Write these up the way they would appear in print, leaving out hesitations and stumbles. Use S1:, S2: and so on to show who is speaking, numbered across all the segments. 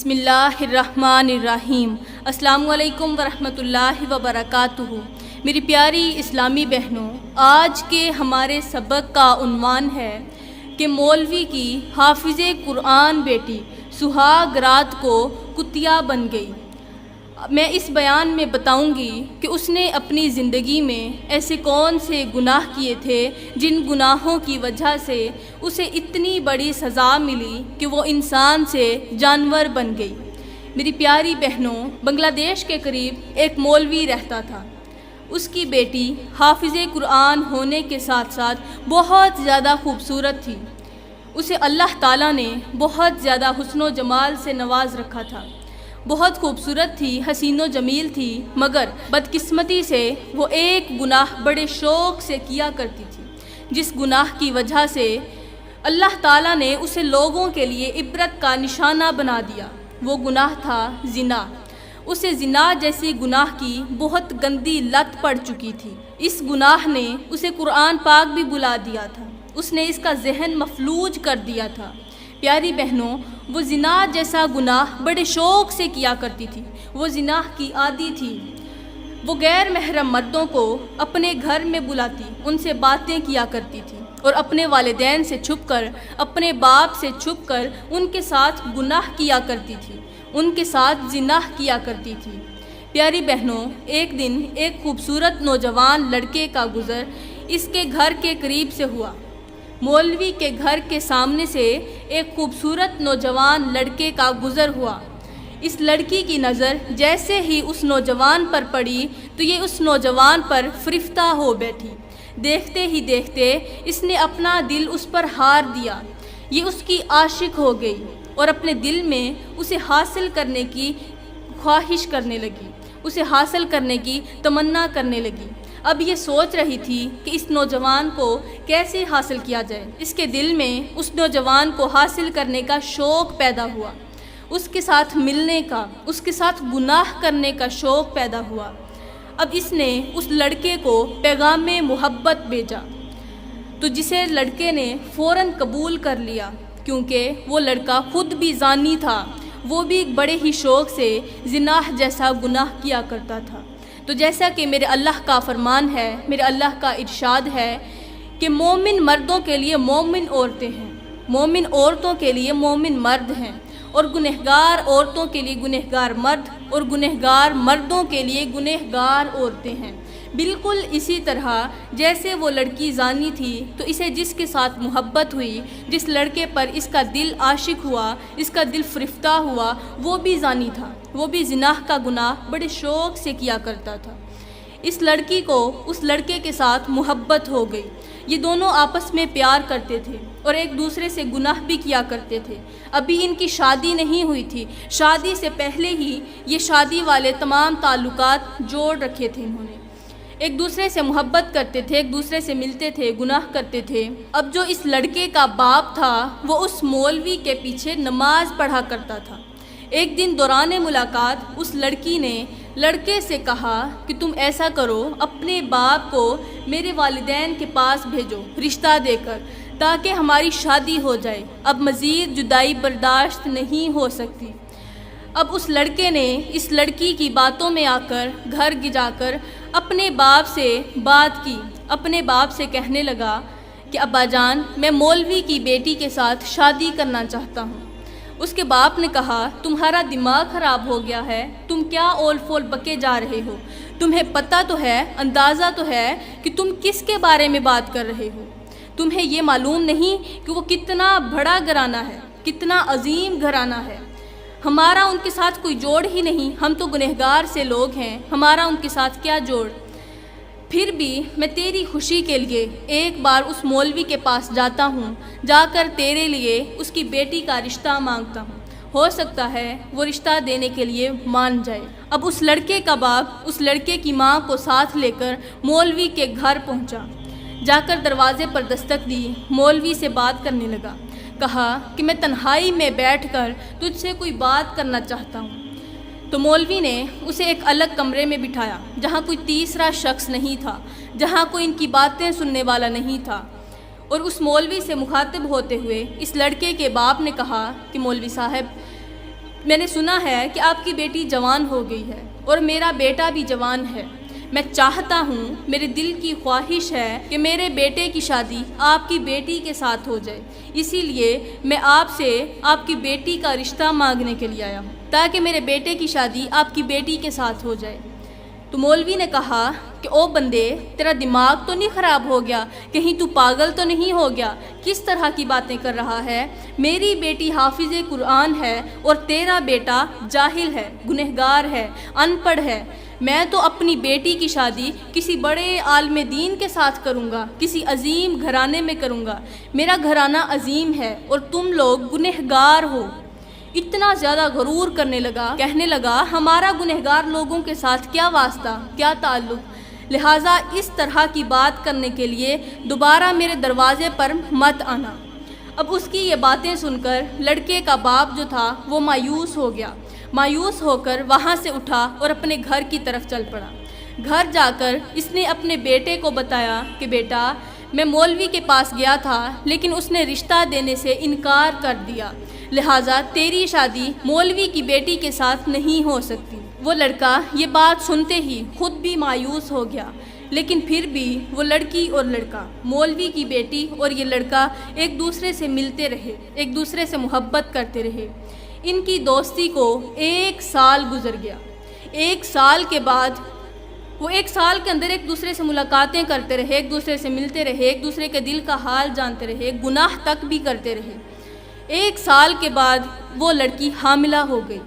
S1: بسم اللہ الرحمن الرحیم۔ السلام علیکم ورحمۃ اللہ وبرکاتہ۔ میری پیاری اسلامی بہنوں، آج کے ہمارے سبق کا عنوان ہے کہ مولوی کی حافظ قرآن بیٹی سہاگ رات کو کتیا بن گئی۔ میں اس بیان میں بتاؤں گی کہ اس نے اپنی زندگی میں ایسے کون سے گناہ کیے تھے جن گناہوں کی وجہ سے اسے اتنی بڑی سزا ملی کہ وہ انسان سے جانور بن گئی۔ میری پیاری بہنوں، بنگلہ دیش کے قریب ایک مولوی رہتا تھا۔ اس کی بیٹی حافظ قرآن ہونے کے ساتھ ساتھ بہت زیادہ خوبصورت تھی۔ اسے اللہ تعالیٰ نے بہت زیادہ حسن و جمال سے نواز رکھا تھا۔ بہت خوبصورت تھی، حسین و جمیل تھی، مگر بدقسمتی سے وہ ایک گناہ بڑے شوق سے کیا کرتی تھی، جس گناہ کی وجہ سے اللہ تعالیٰ نے اسے لوگوں کے لیے عبرت کا نشانہ بنا دیا۔ وہ گناہ تھا زنا۔ اسے زنا جیسی گناہ کی بہت گندی لت پڑ چکی تھی۔ اس گناہ نے اسے قرآن پاک بھی بلا دیا تھا۔ اس نے اس کا ذہن مفلوج کر دیا تھا۔ پیاری بہنوں، وہ زنا جیسا گناہ بڑے شوق سے کیا کرتی تھی۔ وہ زنا کی عادی تھی۔ وہ غیر محرم مردوں کو اپنے گھر میں بلاتی، ان سے باتیں کیا کرتی تھی اور اپنے والدین سے چھپ کر، اپنے باپ سے چھپ کر ان کے ساتھ گناہ کیا کرتی تھی، ان کے ساتھ زنا کیا کرتی تھی۔ پیاری بہنوں، ایک دن ایک خوبصورت نوجوان لڑکے کا گزر اس کے گھر کے قریب سے ہوا۔ مولوی کے گھر کے سامنے سے ایک خوبصورت نوجوان لڑکے کا گزر ہوا۔ اس لڑکی کی نظر جیسے ہی اس نوجوان پر پڑی تو یہ اس نوجوان پر فرفتہ ہو بیٹھی۔ دیکھتے ہی دیکھتے اس نے اپنا دل اس پر ہار دیا۔ یہ اس کی عاشق ہو گئی اور اپنے دل میں اسے حاصل کرنے کی خواہش کرنے لگی، اسے حاصل کرنے کی تمنا کرنے لگی۔ اب یہ سوچ رہی تھی کہ اس نوجوان کو کیسے حاصل کیا جائے۔ اس کے دل میں اس نوجوان کو حاصل کرنے کا شوق پیدا ہوا، اس کے ساتھ ملنے کا، اس کے ساتھ گناہ کرنے کا شوق پیدا ہوا۔ اب اس نے اس لڑکے کو پیغام محبت بھیجا، تو جسے لڑکے نے فوراً قبول کر لیا، کیونکہ وہ لڑکا خود بھی زانی تھا۔ وہ بھی بڑے ہی شوق سے زنا جیسا گناہ کیا کرتا تھا۔ تو جیسا کہ میرے اللہ کا فرمان ہے، میرے اللہ کا ارشاد ہے کہ مومن مردوں کے لیے مومن عورتیں ہیں، مومن عورتوں کے لیے مومن مرد ہیں، اور گنہگار عورتوں کے لیے گنہگار مرد، اور گنہگار مردوں کے لیے گنہگار عورتیں ہیں۔ بالکل اسی طرح جیسے وہ لڑکی زانی تھی تو اسے جس کے ساتھ محبت ہوئی، جس لڑکے پر اس کا دل عاشق ہوا، اس کا دل فرفتہ ہوا، وہ بھی زانی تھا، وہ بھی زنا کا گناہ بڑے شوق سے کیا کرتا تھا۔ اس لڑکی کو اس لڑکے کے ساتھ محبت ہو گئی۔ یہ دونوں آپس میں پیار کرتے تھے اور ایک دوسرے سے گناہ بھی کیا کرتے تھے۔ ابھی ان کی شادی نہیں ہوئی تھی، شادی سے پہلے ہی یہ شادی والے تمام تعلقات جوڑ رکھے تھے انہوں نے۔ ایک دوسرے سے محبت کرتے تھے، ایک دوسرے سے ملتے تھے، گناہ کرتے تھے۔ اب جو اس لڑکے کا باپ تھا وہ اس مولوی کے پیچھے نماز پڑھا کرتا تھا۔ ایک دن دوران ملاقات اس لڑکی نے لڑکے سے کہا کہ تم ایسا کرو، اپنے باپ کو میرے والدین کے پاس بھیجو رشتہ دے کر، تاکہ ہماری شادی ہو جائے۔ اب مزید جدائی برداشت نہیں ہو سکتی۔ اب اس لڑکے نے اس لڑکی کی باتوں میں آ کر گھر جا کر اپنے باپ سے بات کی، اپنے باپ سے کہنے لگا کہ ابا جان، میں مولوی کی بیٹی کے ساتھ شادی کرنا چاہتا ہوں۔ اس کے باپ نے کہا تمہارا دماغ خراب ہو گیا ہے، تم کیا اول فول بکے جا رہے ہو؟ تمہیں پتہ تو ہے، اندازہ تو ہے کہ تم کس کے بارے میں بات کر رہے ہو؟ تمہیں یہ معلوم نہیں کہ وہ کتنا بڑا گھرانہ ہے، کتنا عظیم گھرانہ ہے؟ ہمارا ان کے ساتھ کوئی جوڑ ہی نہیں، ہم تو گنہگار سے لوگ ہیں، ہمارا ان کے ساتھ کیا جوڑ؟ پھر بھی میں تیری خوشی کے لیے ایک بار اس مولوی کے پاس جاتا ہوں، جا کر تیرے لیے اس کی بیٹی کا رشتہ مانگتا ہوں، ہو سکتا ہے وہ رشتہ دینے کے لیے مان جائے۔ اب اس لڑکے کا باپ اس لڑکے کی ماں کو ساتھ لے کر مولوی کے گھر پہنچا۔ جا کر دروازے پر دستک دی، مولوی سے بات کرنے لگا۔ کہا کہ میں تنہائی میں بیٹھ کر تجھ سے کوئی بات کرنا چاہتا ہوں۔ تو مولوی نے اسے ایک الگ کمرے میں بٹھایا، جہاں کوئی تیسرا شخص نہیں تھا، جہاں کوئی ان کی باتیں سننے والا نہیں تھا، اور اس مولوی سے مخاطب ہوتے ہوئے اس لڑکے کے باپ نے کہا کہ مولوی صاحب، میں نے سنا ہے کہ آپ کی بیٹی جوان ہو گئی ہے اور میرا بیٹا بھی جوان ہے۔ میں چاہتا ہوں، میرے دل کی خواہش ہے کہ میرے بیٹے کی شادی آپ کی بیٹی کے ساتھ ہو جائے، اسی لیے میں آپ سے آپ کی بیٹی کا رشتہ مانگنے کے لیے آیا ہوں تاکہ میرے بیٹے کی شادی آپ کی بیٹی کے ساتھ ہو جائے۔ تو مولوی نے کہا کہ او بندے، تیرا دماغ تو نہیں خراب ہو گیا؟ کہیں تو پاگل تو نہیں ہو گیا؟ کس طرح کی باتیں کر رہا ہے؟ میری بیٹی حافظ قرآن ہے اور تیرا بیٹا جاہل ہے، گنہگار ہے، ان پڑھ ہے۔ میں تو اپنی بیٹی کی شادی کسی بڑے عالم دین کے ساتھ کروں گا، کسی عظیم گھرانے میں کروں گا۔ میرا گھرانہ عظیم ہے اور تم لوگ گنہگار ہو۔ اتنا زیادہ غرور کرنے لگا، کہنے لگا ہمارا گنہگار لوگوں کے ساتھ کیا واسطہ، کیا تعلق، لہٰذا اس طرح کی بات کرنے کے لیے دوبارہ میرے دروازے پر مت آنا۔ اب اس کی یہ باتیں سن کر لڑکے کا باپ جو تھا وہ مایوس ہو گیا، مایوس ہو کر وہاں سے اٹھا اور اپنے گھر کی طرف چل پڑا۔ گھر جا کر اس نے اپنے بیٹے کو بتایا کہ بیٹا، میں مولوی کے پاس گیا تھا لیکن اس نے رشتہ دینے سے انکار کر دیا، لہٰذا تیری شادی مولوی کی بیٹی کے ساتھ نہیں ہو سکتی۔ وہ لڑکا یہ بات سنتے ہی خود بھی مایوس ہو گیا، لیکن پھر بھی وہ لڑکی اور لڑکا، مولوی کی بیٹی اور یہ لڑکا ایک دوسرے سے ملتے رہے، ایک دوسرے سے محبت کرتے رہے۔ ان کی دوستی کو 1 سال گزر گیا۔ 1 سال کے بعد وہ 1 سال کے اندر ایک دوسرے سے ملاقاتیں کرتے رہے، ایک دوسرے سے ملتے رہے، ایک دوسرے کے دل کا حال جانتے رہے، گناہ تک بھی کرتے رہے۔ 1 سال کے بعد وہ لڑکی حاملہ ہو گئی۔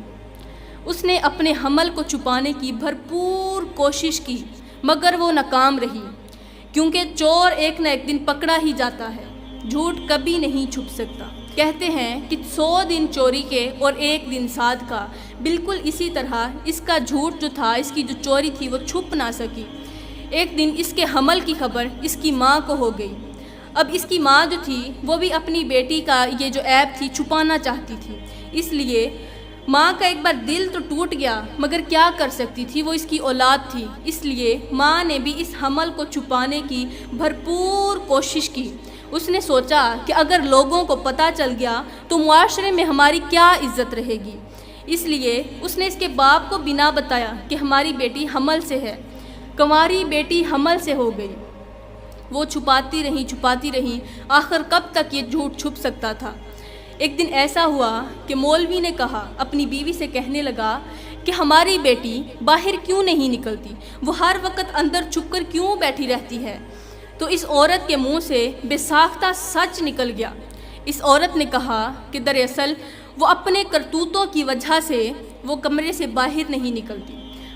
S1: اس نے اپنے حمل کو چھپانے کی بھرپور کوشش کی مگر وہ ناکام رہی، کیونکہ چور ایک نہ ایک دن پکڑا ہی جاتا ہے، جھوٹ کبھی نہیں چھپ سکتا۔ کہتے ہیں کہ 100 دن چوری کے اور 1 دن ساد کا، بالکل اسی طرح اس کا جھوٹ جو تھا، اس کی جو چوری تھی وہ چھپ نہ سکی۔ ایک دن اس کے حمل کی خبر اس کی ماں کو ہو گئی۔ اب اس کی ماں جو تھی وہ بھی اپنی بیٹی کا یہ جو عیب تھی چھپانا چاہتی تھی، اس لیے ماں کا ایک بار دل تو ٹوٹ گیا مگر کیا کر سکتی تھی، وہ اس کی اولاد تھی، اس لیے ماں نے بھی اس حمل کو چھپانے کی بھرپور کوشش کی۔ اس نے سوچا کہ اگر لوگوں کو پتہ چل گیا تو معاشرے میں ہماری کیا عزت رہے گی، اس لیے اس نے اس کے باپ کو بنا بتایا کہ ہماری بیٹی حمل سے ہے، کنواری بیٹی حمل سے ہو گئی۔ وہ چھپاتی رہیں، آخر کب تک یہ جھوٹ چھپ سکتا تھا۔ ایک دن ایسا ہوا کہ مولوی نے کہا، اپنی بیوی سے کہنے لگا کہ ہماری بیٹی باہر کیوں نہیں نکلتی، وہ ہر وقت اندر چھپ کر کیوں بیٹھی رہتی ہے؟ تو اس عورت کے منہ سے بے ساختہ سچ نکل گیا۔ اس عورت نے کہا کہ دراصل وہ اپنے کرتوتوں کی وجہ سے وہ کمرے سے باہر نہیں نکلتی۔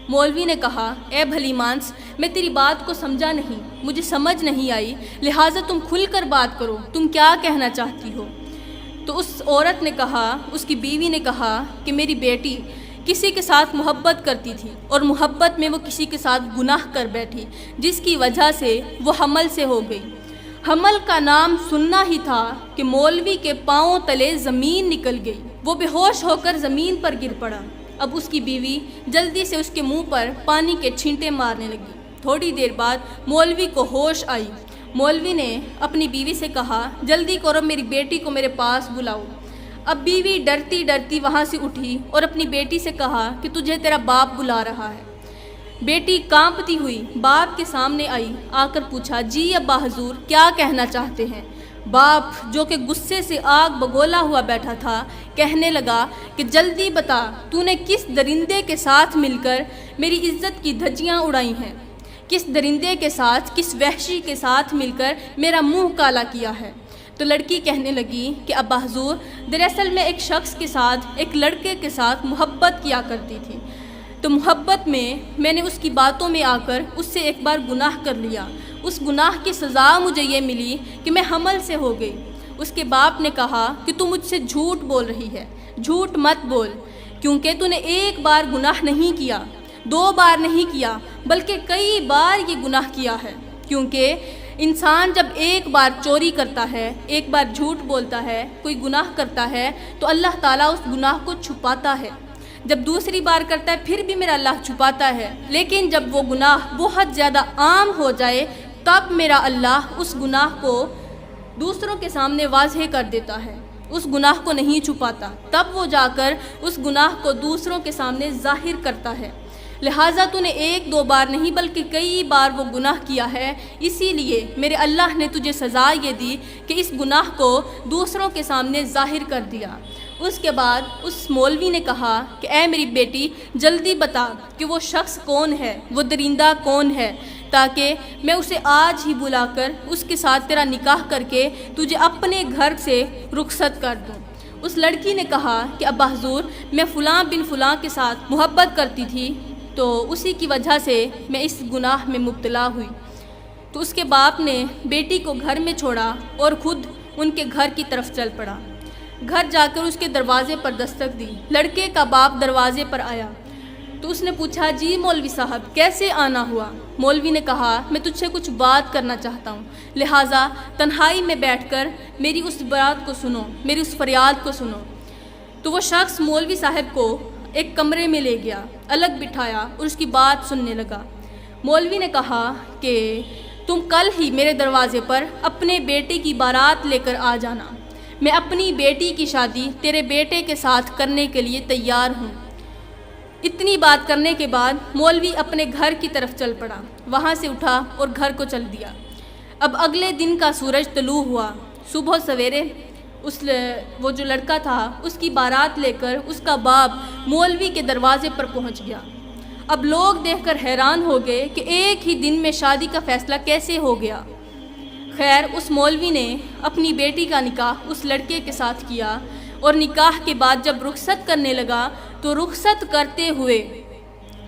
S1: مولوی نے کہا، اے بھلی مانس، میں تیری بات کو سمجھا نہیں، مجھے سمجھ نہیں آئی، لہٰذا تم کھل کر بات کرو، تم کیا کہنا چاہتی ہو؟ تو اس عورت نے کہا، اس کی بیوی نے کہا کہ میری بیٹی کسی کے ساتھ محبت کرتی تھی اور محبت میں وہ کسی کے ساتھ گناہ کر بیٹھی، جس کی وجہ سے وہ حمل سے ہو گئی۔ حمل کا نام سننا ہی تھا کہ مولوی کے پاؤں تلے زمین نکل گئی، وہ بے ہوش ہو کر زمین پر گر پڑا۔ اب اس کی بیوی جلدی سے اس کے منہ پر پانی کے چھینٹے مارنے لگی۔ تھوڑی دیر بعد مولوی کو ہوش آئی۔ مولوی نے اپنی بیوی سے کہا، جلدی کرو، میری بیٹی کو میرے پاس بلاؤ۔ اب بیوی ڈرتی ڈرتی وہاں سے اٹھی اور اپنی بیٹی سے کہا کہ تجھے تیرا باپ بلا رہا ہے۔ بیٹی کانپتی ہوئی باپ کے سامنے آئی، آ کر پوچھا، جی ابا حضور، کیا کہنا چاہتے ہیں؟ باپ جو کہ غصے سے آگ بگولا ہوا بیٹھا تھا کہنے لگا کہ جلدی بتا، تو نے کس درندے کے ساتھ مل کر میری عزت کی دھجیاں اڑائی ہیں؟ کس درندے کے ساتھ، کس وحشی کے ساتھ مل کر میرا منہ کالا کیا ہے؟ تو لڑکی کہنے لگی کہ ابا حضور، دراصل میں ایک شخص کے ساتھ، ایک لڑکے کے ساتھ محبت کیا کرتی تھی، تو محبت میں نے اس کی باتوں میں آ کر اس سے ایک بار گناہ کر لیا، اس گناہ کی سزا مجھے یہ ملی کہ میں حمل سے ہو گئی۔ اس کے باپ نے کہا کہ تو مجھ سے جھوٹ بول رہی ہے، جھوٹ مت بول، کیونکہ تو نے ایک بار گناہ نہیں کیا، 2 بار نہیں کیا، بلکہ کئی بار یہ گناہ کیا ہے، کیونکہ انسان جب ایک بار چوری کرتا ہے، ایک بار جھوٹ بولتا ہے، کوئی گناہ کرتا ہے تو اللہ تعالیٰ اس گناہ کو چھپاتا ہے۔ جب دوسری بار کرتا ہے پھر بھی میرا اللہ چھپاتا ہے، لیکن جب وہ گناہ بہت زیادہ عام ہو جائے تب میرا اللہ اس گناہ کو دوسروں کے سامنے واضح کر دیتا ہے۔ اس گناہ کو نہیں چھپاتا، تب وہ جا کر اس گناہ کو دوسروں کے سامنے ظاہر کرتا ہے۔ لہٰذا تو نے ایک دو بار نہیں بلکہ کئی بار وہ گناہ کیا ہے، اسی لیے میرے اللہ نے تجھے سزا یہ دی کہ اس گناہ کو دوسروں کے سامنے ظاہر کر دیا۔ اس کے بعد اس مولوی نے کہا کہ اے میری بیٹی، جلدی بتا کہ وہ شخص کون ہے، وہ درندہ کون ہے، تاکہ میں اسے آج ہی بلا کر اس کے ساتھ تیرا نکاح کر کے تجھے اپنے گھر سے رخصت کر دوں۔ اس لڑکی نے کہا کہ ابا حضور، میں فلاں بن فلاں کے ساتھ محبت کرتی تھی، تو اسی کی وجہ سے میں اس گناہ میں مبتلا ہوئی۔ تو اس کے باپ نے بیٹی کو گھر میں چھوڑا اور خود ان کے گھر کی طرف چل پڑا۔ گھر جا کر اس کے دروازے پر دستک دی۔ لڑکے کا باپ دروازے پر آیا تو اس نے پوچھا، جی مولوی صاحب کیسے آنا ہوا؟ مولوی نے کہا، میں تجھ سے کچھ بات کرنا چاہتا ہوں، لہٰذا تنہائی میں بیٹھ کر میری اس بات کو سنو، میری اس فریاد کو سنو۔ تو وہ شخص مولوی صاحب کو ایک کمرے میں لے گیا، الگ بٹھایا اور اس کی بات سننے لگا۔ مولوی نے کہا کہ تم کل ہی میرے دروازے پر اپنے بیٹے کی بارات لے کر آ جانا، میں اپنی بیٹی کی شادی تیرے بیٹے کے ساتھ کرنے کے لیے تیار ہوں۔ اتنی بات کرنے کے بعد مولوی اپنے گھر کی طرف چل پڑا، وہاں سے اٹھا اور گھر کو چل دیا۔ اب اگلے دن کا سورج طلوع ہوا۔ صبح سویرے وہ جو لڑکا تھا اس کی بارات لے کر اس کا باپ مولوی کے دروازے پر پہنچ گیا۔ اب لوگ دیکھ کر حیران ہو گئے کہ ایک ہی دن میں شادی کا فیصلہ کیسے ہو گیا۔ خیر، اس مولوی نے اپنی بیٹی کا نکاح اس لڑکے کے ساتھ کیا، اور نکاح کے بعد جب رخصت کرنے لگا تو رخصت کرتے ہوئے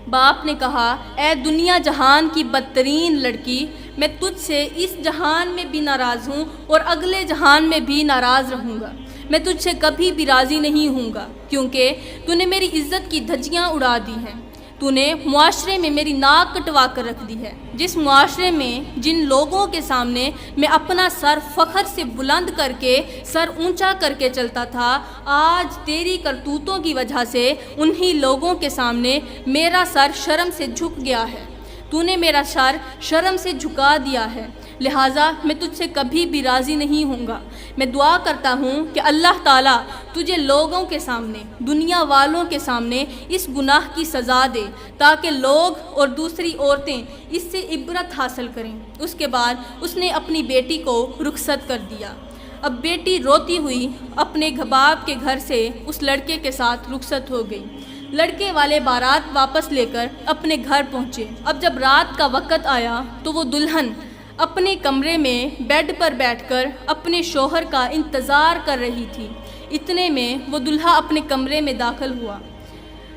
S1: باپ نے کہا، اے دنیا جہان کی بدترین لڑکی، میں تجھ سے اس جہان میں بھی ناراض ہوں اور اگلے جہان میں بھی ناراض رہوں گا۔ میں تجھ سے کبھی بھی راضی نہیں ہوں گا، کیونکہ تو نے میری عزت کی دھجیاں اڑا دی ہیں۔ تو نے معاشرے میں میری ناک کٹوا کر رکھ دی ہے۔ جس معاشرے میں جن لوگوں کے سامنے میں اپنا سر فخر سے بلند کر کے، سر اونچا کر کے چلتا تھا، آج تیری کرتوتوں کی وجہ سے انہی لوگوں کے سامنے میرا سر شرم سے جھک گیا ہے۔ تو نے میرا سر شرم سے جھکا دیا ہے، لہٰذا میں تجھ سے کبھی بھی راضی نہیں ہوں گا۔ میں دعا کرتا ہوں کہ اللہ تعالیٰ تجھے لوگوں کے سامنے، دنیا والوں کے سامنے اس گناہ کی سزا دے، تاکہ لوگ اور دوسری عورتیں اس سے عبرت حاصل کریں۔ اس کے بعد اس نے اپنی بیٹی کو رخصت کر دیا۔ اب بیٹی روتی ہوئی اپنے باپ کے گھر سے اس لڑکے کے ساتھ رخصت ہو گئی۔ لڑکے والے بارات واپس لے کر اپنے گھر پہنچے۔ اب جب رات کا وقت آیا تو وہ دلہن اپنے کمرے میں بیڈ پر بیٹھ کر اپنے شوہر کا انتظار کر رہی تھی۔ اتنے میں وہ دلہا اپنے کمرے میں داخل ہوا۔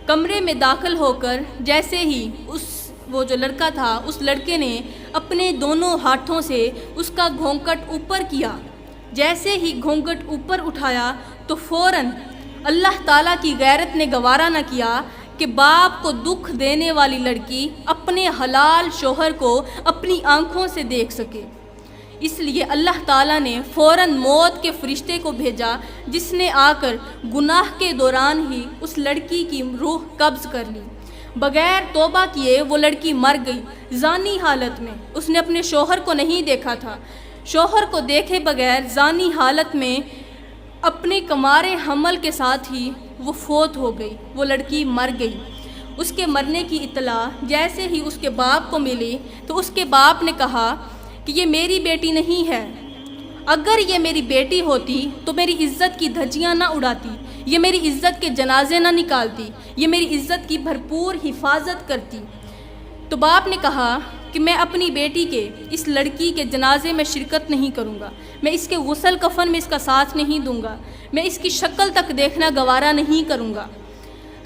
S1: کمرے میں داخل ہو کر جیسے ہی وہ جو لڑکا تھا اس لڑکے نے اپنے دونوں ہاتھوں سے اس کا گھونگھٹ اوپر کیا۔ جیسے ہی گھونگھٹ اوپر اٹھایا تو فوراً اللہ تعالیٰ کی غیرت نے گوارا نہ کیا کہ باپ کو دکھ دینے والی لڑکی اپنے حلال شوہر کو اپنی آنکھوں سے دیکھ سکے۔ اس لیے اللہ تعالیٰ نے فوراً موت کے فرشتے کو بھیجا، جس نے آ کر گناہ کے دوران ہی اس لڑکی کی روح قبض کر لی۔ بغیر توبہ کیے وہ لڑکی مر گئی، زانی حالت میں۔ اس نے اپنے شوہر کو نہیں دیکھا تھا۔ شوہر کو دیکھے بغیر زانی حالت میں اپنے کمارے حمل کے ساتھ ہی وہ فوت ہو گئی، وہ لڑکی مر گئی۔ اس کے مرنے کی اطلاع جیسے ہی اس کے باپ کو ملی تو اس کے باپ نے کہا کہ یہ میری بیٹی نہیں ہے، اگر یہ میری بیٹی ہوتی تو میری عزت کی دھجیاں نہ اڑاتی، یہ میری عزت کے جنازے نہ نکالتی، یہ میری عزت کی بھرپور حفاظت کرتی۔ تو باپ نے کہا کہ میں اپنی بیٹی کے، اس لڑکی کے جنازے میں شرکت نہیں کروں گا، میں اس کے غسل کفن میں اس کا ساتھ نہیں دوں گا، میں اس کی شکل تک دیکھنا گوارا نہیں کروں گا۔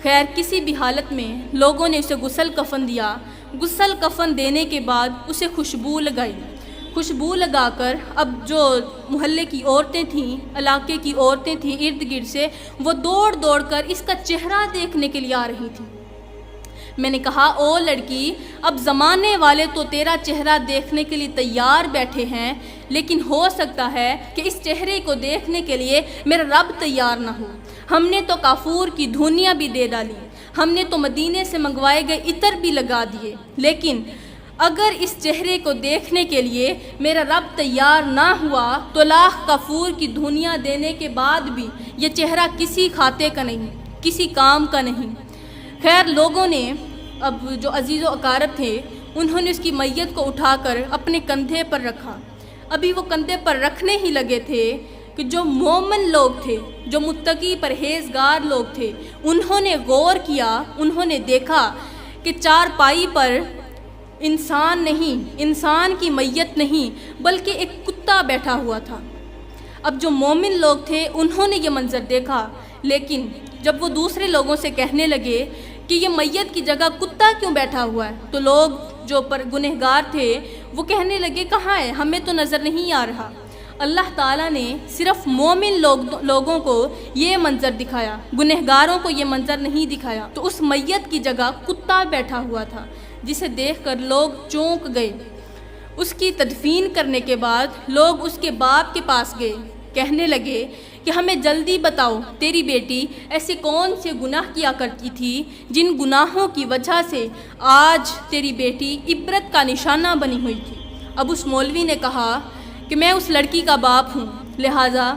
S1: خیر، کسی بھی حالت میں لوگوں نے اسے غسل کفن دیا۔ غسل کفن دینے کے بعد اسے خوشبو لگائی۔ خوشبو لگا کر اب جو محلے کی عورتیں تھیں، علاقے کی عورتیں تھیں ارد گرد سے، وہ دوڑ دوڑ کر اس کا چہرہ دیکھنے کے لیے آ رہی تھیں۔ میں نے کہا، او لڑکی، اب زمانے والے تو تیرا چہرہ دیکھنے کے لیے تیار بیٹھے ہیں، لیکن ہو سکتا ہے کہ اس چہرے کو دیکھنے کے لیے میرا رب تیار نہ ہو۔ ہم نے تو کافور کی دھونیاں بھی دے ڈالی، ہم نے تو مدینے سے منگوائے گئے عطر بھی لگا دیے، لیکن اگر اس چہرے کو دیکھنے کے لیے میرا رب تیار نہ ہوا تو لاکھ کفور کی دھنیاں دینے کے بعد بھی یہ چہرہ کسی کھاتے کا نہیں، کسی کام کا نہیں۔ خیر، لوگوں نے اب جو عزیز و اقارب تھے انہوں نے اس کی میت کو اٹھا کر اپنے کندھے پر رکھا۔ ابھی وہ کندھے پر رکھنے ہی لگے تھے کہ جو مومن لوگ تھے، جو متقی پرہیزگار لوگ تھے، انہوں نے غور کیا، انہوں نے دیکھا کہ چارپائی پر انسان نہیں، انسان کی میت نہیں، بلکہ ایک کتا بیٹھا ہوا تھا۔ اب جو مومن لوگ تھے انہوں نے یہ منظر دیکھا، لیکن جب وہ دوسرے لوگوں سے کہنے لگے کہ یہ میت کی جگہ کتا کیوں بیٹھا ہوا ہے، تو لوگ جو گنہگار تھے وہ کہنے لگے کہاں ہے، ہمیں تو نظر نہیں آ رہا۔ اللہ تعالیٰ نے صرف مومن لوگوں کو یہ منظر دکھایا، گنہگاروں کو یہ منظر نہیں دکھایا۔ تو اس میت کی جگہ کتا بیٹھا ہوا تھا، جسے دیکھ کر لوگ چونک گئے۔ اس کی تدفین کرنے کے بعد لوگ اس کے باپ کے پاس گئے، کہنے لگے کہ ہمیں جلدی بتاؤ تیری بیٹی ایسے کون سے گناہ کیا کرتی تھی جن گناہوں کی وجہ سے آج تیری بیٹی عبرت کا نشانہ بنی ہوئی تھی۔ اب اس مولوی نے کہا کہ میں اس لڑکی کا باپ ہوں، لہٰذا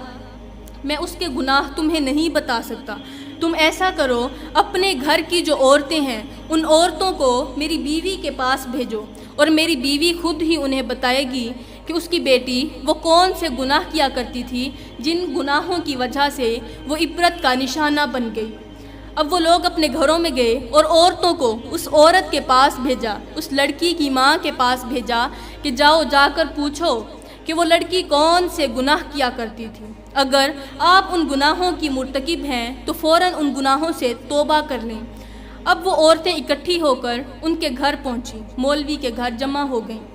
S1: میں اس کے گناہ تمہیں نہیں بتا سکتا۔ تم ایسا کرو، اپنے گھر کی جو عورتیں ہیں ان عورتوں کو میری بیوی کے پاس بھیجو، اور میری بیوی خود ہی انہیں بتائے گی کہ اس کی بیٹی وہ کون سے گناہ کیا کرتی تھی جن گناہوں کی وجہ سے وہ عبرت کا نشانہ بن گئی۔ اب وہ لوگ اپنے گھروں میں گئے اور عورتوں کو اس عورت کے پاس بھیجا، اس لڑکی کی ماں کے پاس بھیجا کہ جاؤ، جا کر پوچھو کہ وہ لڑکی کون سے گناہ کیا کرتی تھی۔ اگر آپ ان گناہوں کی مرتکب ہیں تو فوراً ان گناہوں سے توبہ کر لیں۔ اب وہ عورتیں اکٹھی ہو کر ان کے گھر پہنچی، مولوی کے گھر جمع ہو گئیں۔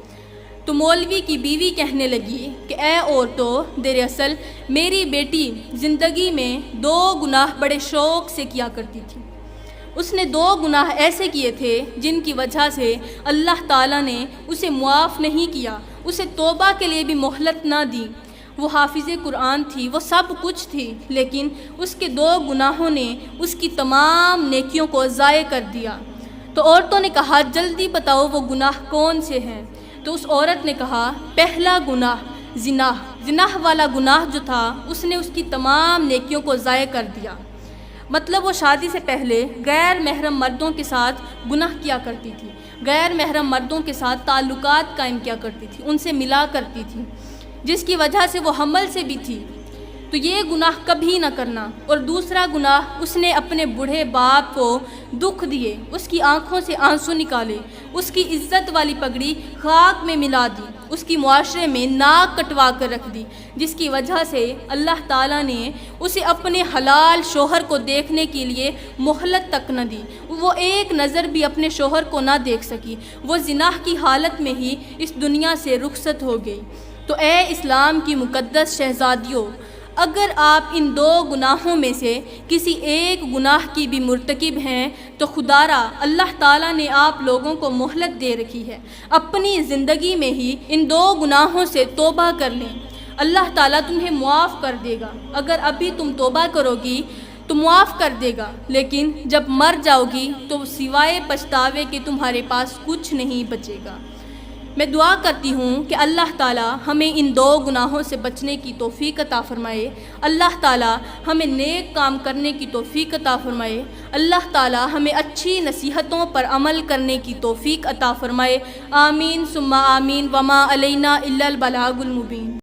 S1: تو مولوی کی بیوی کہنے لگی کہ اے عورتوں، دراصل میری بیٹی زندگی میں 2 گناہ بڑے شوق سے کیا کرتی تھی۔ اس نے 2 گناہ ایسے کیے تھے جن کی وجہ سے اللہ تعالیٰ نے اسے معاف نہیں کیا، اسے توبہ کے لیے بھی مہلت نہ دی۔ وہ حافظ قرآن تھی، وہ سب کچھ تھی، لیکن اس کے 2 گناہوں نے اس کی تمام نیکیوں کو ضائع کر دیا۔ تو عورتوں نے کہا جلدی بتاؤ وہ گناہ کون سے ہیں۔ تو اس عورت نے کہا پہلا گناہ زنا والا گناہ جو تھا اس نے اس کی تمام نیکیوں کو ضائع کر دیا۔ مطلب وہ شادی سے پہلے غیر محرم مردوں کے ساتھ گناہ کیا کرتی تھی، غیر محرم مردوں کے ساتھ تعلقات قائم کیا کرتی تھی، ان سے ملا کرتی تھی، جس کی وجہ سے وہ حمل سے بھی تھی۔ تو یہ گناہ کبھی نہ کرنا۔ اور دوسرا گناہ، اس نے اپنے بوڑھے باپ کو دکھ دیے، اس کی آنکھوں سے آنسو نکالے، اس کی عزت والی پگڑی خاک میں ملا دی، اس کی معاشرے میں ناک کٹوا کر رکھ دی، جس کی وجہ سے اللہ تعالیٰ نے اسے اپنے حلال شوہر کو دیکھنے کے لیے مہلت تک نہ دی۔ وہ ایک نظر بھی اپنے شوہر کو نہ دیکھ سکی، وہ زنا کی حالت میں ہی اس دنیا سے رخصت ہو گئی۔ تو اے اسلام کی مقدس شہزادیوں، اگر آپ ان 2 گناہوں میں سے کسی ایک گناہ کی بھی مرتکب ہیں تو خدارا اللہ تعالیٰ نے آپ لوگوں کو مہلت دے رکھی ہے، اپنی زندگی میں ہی ان 2 گناہوں سے توبہ کر لیں، اللہ تعالیٰ تمہیں معاف کر دے گا۔ اگر ابھی تم توبہ کرو گی تو معاف کر دے گا، لیکن جب مر جاؤ گی تو سوائے پچھتاوے کے تمہارے پاس کچھ نہیں بچے گا۔ میں دعا کرتی ہوں کہ اللہ تعالیٰ ہمیں ان 2 گناہوں سے بچنے کی توفیق عطا فرمائے، اللہ تعالیٰ ہمیں نیک کام کرنے کی توفیق عطا فرمائے، اللہ تعالیٰ ہمیں اچھی نصیحتوں پر عمل کرنے کی توفیق عطا فرمائے۔ آمین ثم آمین، وما علینا الا البلاغ المبین۔